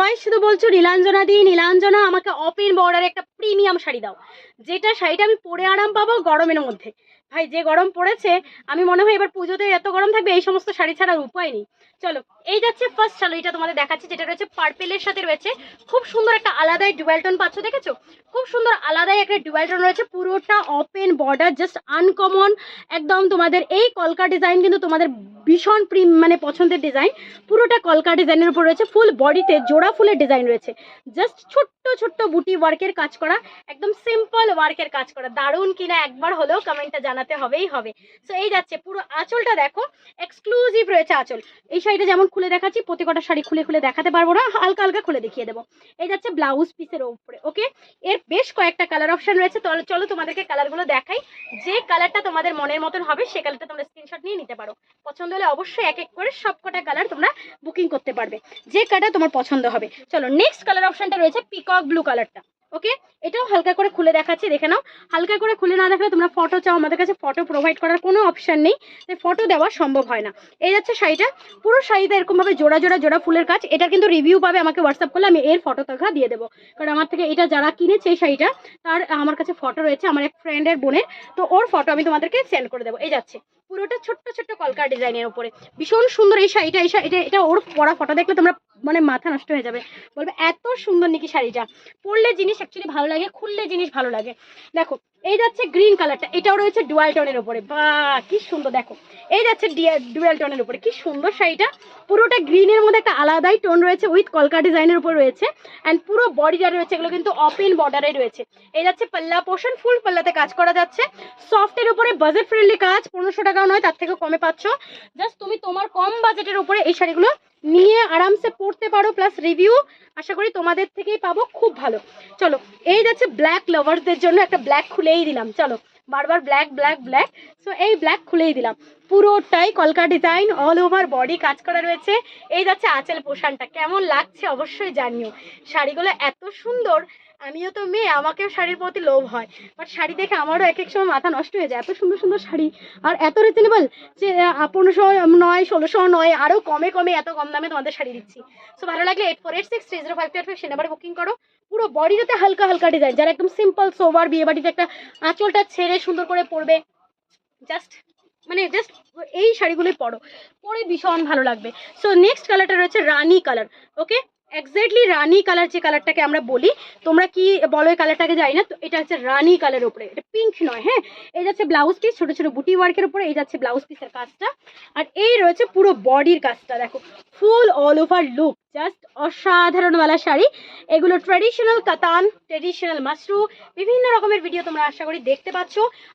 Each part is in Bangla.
সবাই শুধু বলছো নীলাঞ্জনা দি, নীলাঞ্জনা আমাকে ওপেন বর্ডারে একটা প্রিমিয়াম শাড়ি দাও, যেটা শাড়িটা আমি পরে আরাম পাবো গরমের মধ্যে। ভাই যে গরম পড়েছে, আমি মনে হয় এবার পুজোতে এত গরম থাকবে, এই সমস্ত শাড়ি ছাড়ার উপায় নেই। চলো এই যাচ্ছে ফার্স্ট শাড়ি, এটা তোমাদের দেখাচ্ছি, যেটা রয়েছে পার্পেলের সাথে রয়েছে খুব সুন্দর একটা আলাদাই ডুয়াল টোন পাচ্ছ, দেখেছো? খুব সুন্দর আলাদাই একটা ডুয়াল টোন রয়েছে, পুরোটা ওপেন বর্ডার, জাস্ট আনকমন একদম। তোমাদের এই কলকা ডিজাইন কিন্তু তোমাদের ভীষণ মানে পছন্দের ডিজাইন। পুরোটা কলকা ডিজাইনের উপর রয়েছে, ফুল বডিতে জোড়া ফুলের ডিজাইন রয়েছে, জাস্ট ছোট্ট ছোট্ট বুটি ওয়ার্কের কাজ করা, একদম সিম্পল ওয়ার্কের কাজ করা। দারুণ কিনা একবার হলেও কমেন্টটা জানাতে হবেই হবে। সো এই যাচ্ছে পুরো আঁচলটা দেখো, এক্সক্লুসিভ রয়েছে আঁচল। এই শাড়িটা যেমন খুলে দেখাচ্ছি, প্রত্যেকটা শাড়ি খুলে খুলে দেখাতে পারবো না, হালকা হালকা খুলে দেখিয়ে দেবো। এই যাচ্ছে ব্লাউজ পিসের উপরে। ওকে, এর বেশ কয়েকটা কালার অপশন রয়েছে, চলো তোমাদেরকে কালারগুলো দেখাই। যে কালারটা তোমাদের মনের মতন হবে সে কালারটা তোমরা স্ক্রিনশট নিয়ে নিতে পারো। পছন্দ হলে অবশ্যই এক এক করে সবকটা কালার তোমরা বুকিং করতে পারবে, যে কালার তোমার পছন্দ হবে। চলো নেক্সট কালার অপশনটা রয়েছে পিকক ব্লু কালারটা। ওকে, এটাও হালকা করে খুলে দেখাচ্ছি, দেখে নাও। হালকা করে খুলে না দেখলে তোমরা ফটো চাও, আমাদের কাছে ফটো প্রোভাইড করার কোনো অপশন নেই, তাই ফটো দেওয়া সম্ভব হয় না। এই যাচ্ছে শাড়িটা, পুরো শাড়িতে এরকম ভাবে জোড়া জোড়া জোড়া ফুলের কাজ। এটা কিন্তু রিভিউ পাবে, আমাকে হোয়াটসঅ্যাপ করলে আমি এর ফটো দেখা দিয়ে দেবো, কারণ আমার থেকে এটা যারা কিনেছে এই শাড়িটা তার আমার কাছে ফটো রয়েছে, আমার এক ফ্রেন্ডের বোনের, তো ওর ফটো আমি তোমাদেরকে সেন্ড করে দেবো। এই যাচ্ছে পুরোটা ছোট্ট ছোট্ট কলকা ডিজাইনের উপরে, ভীষণ সুন্দর এই শাড়িটা। এটা ওর পরা ফটো দেখলে তোমরা মানে মাথা নষ্ট হয়ে যাবে, বলবে এত সুন্দর নাকি শাড়িটা। পরলে জিনিস অ্যাকচুয়ালি ভালো লাগে, খুললে জিনিস ভালো লাগে। দেখো এই যাচ্ছে গ্রিন কালারটা, এটাও রয়েছে ডুয়াল টোনের উপরে, বাহ কি সুন্দর। দেখো এই যাচ্ছে ডুয়াল টোনের উপরে, কি সুন্দর শাড়িটা। পুরোটা গ্রিনের মধ্যে একটা আলাদাই টোন রয়েছে, উইথ কলকা ডিজাইনের উপর রয়েছে, অ্যান্ড পুরো বডিটা রয়েছে এগুলো কিন্তু ওপেন বর্ডারে রয়েছে। এই যাচ্ছে পাল্লা পোর্শন, ফুল পাল্লাতে কাজ করা যাচ্ছে, সফটের উপরে, বাজেট ফ্রেন্ডলি কাজ, 1500 টাকাও নয়, তার থেকেও কমে পাচ্ছ। জাস্ট তুমি তোমার কম বাজেটের উপরে এই শাড়িগুলো নিয়ে আরামসে পরতে পারো, প্লাস রিভিউ আশা করি তোমাদের থেকেই পাবো খুব ভালো। চলো এই যাচ্ছে ব্ল্যাক লাভার্সদের জন্য একটা ব্ল্যাক খুলেই দিলাম, চলো বারবার ব্ল্যাক ব্ল্যাক ব্ল্যাক, সো এই ব্ল্যাক খুলেই দিলাম। পুরোটাই কলকা ডিজাইন, অল ওভার বডি কাজ করা রয়েছে। এই যাচ্ছে আঁচল পোষণটা, কেমন লাগছে অবশ্যই জানিও। শাড়িগুলো এত সুন্দর, আমিও তো মেয়ে, আমাকেও শাড়ির প্রতি লোভ হয়, বাট শাড়ি দেখে আমারও এক এক সময় মাথা নষ্ট হয়ে যায়, এত সুন্দর সুন্দর শাড়ি, আর এত রিজনেবল, যে 1500 নয়, 1600 নয়, আরও কমে কমে এত কম দামে তোমাদের শাড়ি দিচ্ছি। সো ভালো লাগলে 8486305285 সে নাম্বারে বুকিং করো। পুরো বডিটাতে হালকা হালকা ডিজাইন, যারা একদম সিম্পল সোবার বিয়ে বাড়িতে একটা আঁচলটা ছেড়ে সুন্দর করে পরবে, জাস্ট জাস্ট এই শাড়িগুলোই পরো, পরে ভীষণ ভালো লাগবে। সো নেক্সট কালারটা রয়েছে রানী কালার। ওকে, এক্স্যাক্টলি রানী কালার যে কালারটাকে আমরা বলি, তোমরা কি বলো এই কালারটাকে জানি না, তো এটা হচ্ছে রানী কালারের উপরে, এটা পিঙ্ক নয়। হ্যাঁ, এই যাচ্ছে ব্লাউজ পিস, ছোট ছোট বুটি ওয়ার্কের উপরে, এই যাচ্ছে ব্লাউজ পিসের কাজটা, আর এই রয়েছে পুরো বডির কাজটা। দেখো ফুল অল ওভার লুক, জাস্ট অসাধারণ বালা শাড়ি। এগুলো ট্র্যাডিশনাল কাতান, ট্র্যাডিশনাল মাশরু, বিভিন্ন রকমের ভিডিও তোমরা আশা করি দেখতে পাচ্ছ।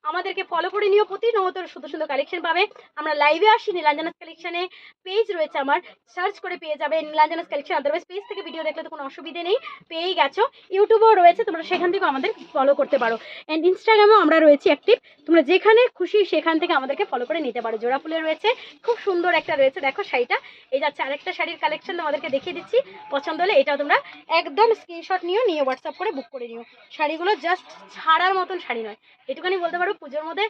আমাদেরকে ফলো করে নিও, প্রতিনিয়ত সুন্দর সুন্দর কালেকশন পাবে। আমরা লাইভে আসি নীলাঞ্জনাস কালেকশনে, পেজ রয়েছে আমার, সার্চ করে পেয়ে যাবে নীলাঞ্জনাস কালেকশন। আদারওয়াইজ পেজ থেকে ভিডিও দেখলে তো কোনো অসুবিধে নেই, পেয়েই গেছো। ইউটিউবেও রয়েছে, তোমরা সেখান থেকেও আমাদের ফলো করতে পারো, অ্যান্ড ইনস্টাগ্রামেও আমরা রয়েছি অ্যাক্টিভ। তোমরা যেখানে খুশি সেখান থেকে আমাদেরকে ফলো করে নিতে পারো। জোড়া ফুলের রয়েছে, খুব সুন্দর একটা রয়েছে, দেখো শাড়িটা। এই যাচ্ছে আরেকটা শাড়ির কালেকশন তোমাদেরকে দেখিয়ে দিচ্ছি, পছন্দ হলে এটাও তোমরা একদম স্ক্রিনশট নিয়ে হোয়াটসঅ্যাপ করে বুক করে নিও। শাড়িগুলো জাস্ট ছাড়ার মতন শাড়ি নয়, এটুখানি বলতে পারো। পুজোর মধ্যে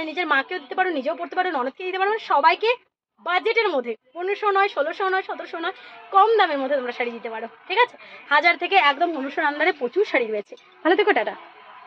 নিজের মাকেও দিতে পারো, নিজেও পড়তে পারো, ননদকে দিতে পারো, সবাইকে বাজেটের মধ্যে, 1500 নয়, 1600 নয়, 1700 নয়, কম দামের মধ্যে তোমরা শাড়ি দিতে পারো। ঠিক আছে, 1000 থেকে একদম 1500 আন্ডারে প্রচুর শাড়ি রয়েছে। ভালো থেকো, টাটা।